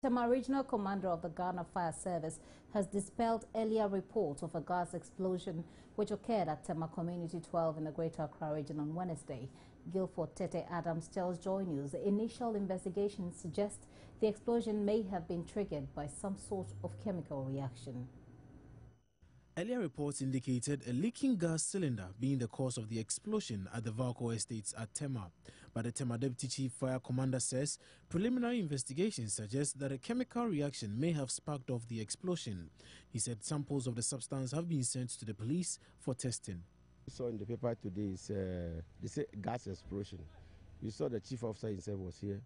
Tema Regional Commander of the Ghana Fire Service has dispelled earlier reports of a gas explosion which occurred at Tema Community 12 in the Greater Accra region on Wednesday. Guilford Tete Adams tells Joy News the initial investigations suggest the explosion may have been triggered by some sort of chemical reaction. Earlier reports indicated a leaking gas cylinder being the cause of the explosion at the Valco Estates at Tema. But the Tema Deputy Chief Fire Commander says preliminary investigations suggest that a chemical reaction may have sparked off the explosion. He said samples of the substance have been sent to the police for testing. We saw in the paper today is they say gas explosion. We saw the chief officer himself was here,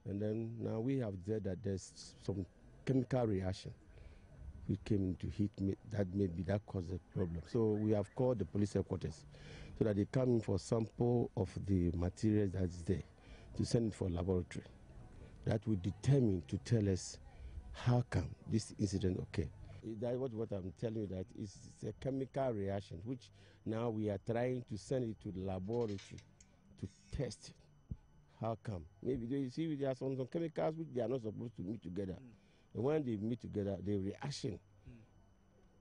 and then now we have said that there's some chemical reaction. We came into heat, that caused the problem. So we have called the police headquarters so that they come in for sample of the materials that's there to send it for laboratory. That will determine to tell us how come this incident occurred. That's what I'm telling you, that it's a chemical reaction, which now we are trying to send it to the laboratory to test it. How come? Maybe you see there are some chemicals which they are not supposed to meet together. And when they meet together, the reaction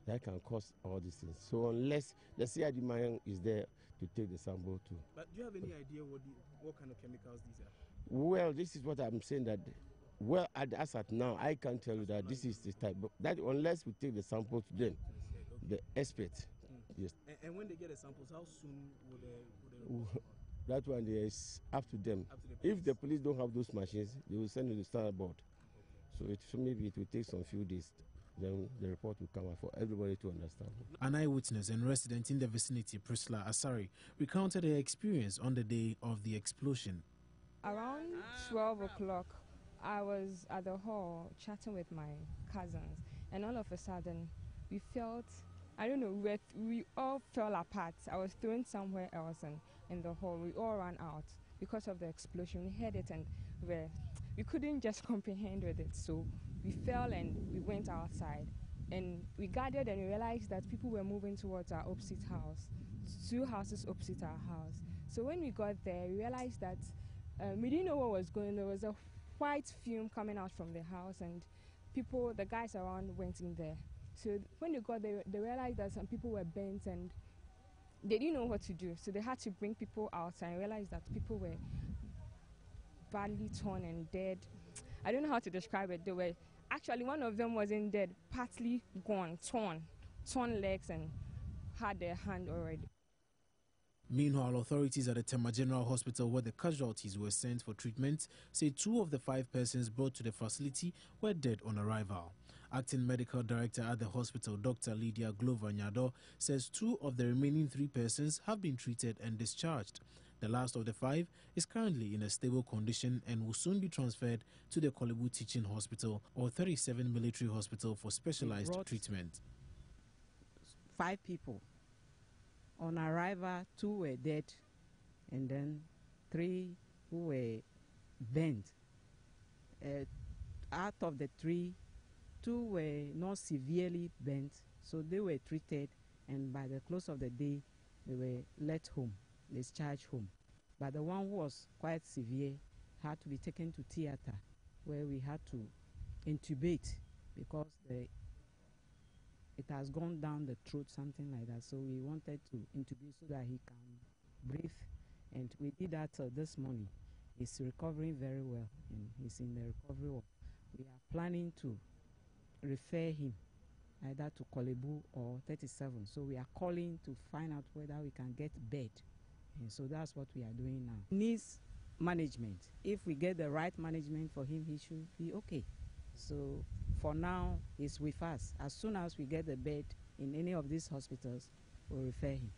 that can cause all these things. So unless the CID man is there to take the sample too. But do you have any idea what kind of chemicals these are? Well, this is what I'm saying, that well, as at now, I can't tell you that this is the type. But that unless we take the sample to them, the experts. Yes. And when they get the samples, how soon will they that one is up to them. If the police don't have those machines, they will send it to standard board. So maybe it will take some few days, then the report will come out for everybody to understand. An eyewitness and resident in the vicinity, Priscilla Asari, recounted her experience on the day of the explosion. Around 12 o'clock, I was at the hall chatting with my cousins, and all of a sudden, we felt, I don't know, we all fell apart. I was thrown somewhere else in the hall. We all ran out because of the explosion. We heard it and we couldn't just comprehend with it. So we fell and we went outside. And we gathered and we realized that people were moving towards our opposite house, 2 houses opposite our house. So when we got there, we realized that we didn't know what was going on. There was a white fume coming out from the house, and the guys around went in there. So when they got there, they realized that some people were bent and they didn't know what to do. So they had to bring people outside and realized that people were badly torn and dead. I don't know how to describe it. They were actually, one of them wasn't dead, partly gone, torn legs, and had their hand already. Meanwhile, authorities at the Tema General Hospital, where the casualties were sent for treatment, say 2 of the 5 persons brought to the facility were dead on arrival. Acting Medical Director at the hospital, Dr. Lydia Glover Nyado, says 2 of the remaining 3 persons have been treated and discharged. The last of the 5 is currently in a stable condition and will soon be transferred to the Kolebu Teaching Hospital or 37 Military Hospital for specialized treatment. 5 people. On arrival, 2 were dead, and then 3 who were bent. Out of the 3, 2 were not severely bent, so they were treated, and by the close of the day, they were let home, discharged home. But the one who was quite severe had to be taken to theater, where we had to intubate because it has gone down the throat, something like that. So we wanted to intubate so that he can breathe. And we did that this morning. He's recovering very well, and he's in the recovery ward. We are planning to refer him either to Kolebu or 37. So we are calling to find out whether we can get bed. And so that's what we are doing now. Needs management. If we get the right management for him, he should be okay. So for now, he's with us. As soon as we get the bed in any of these hospitals, we'll refer him.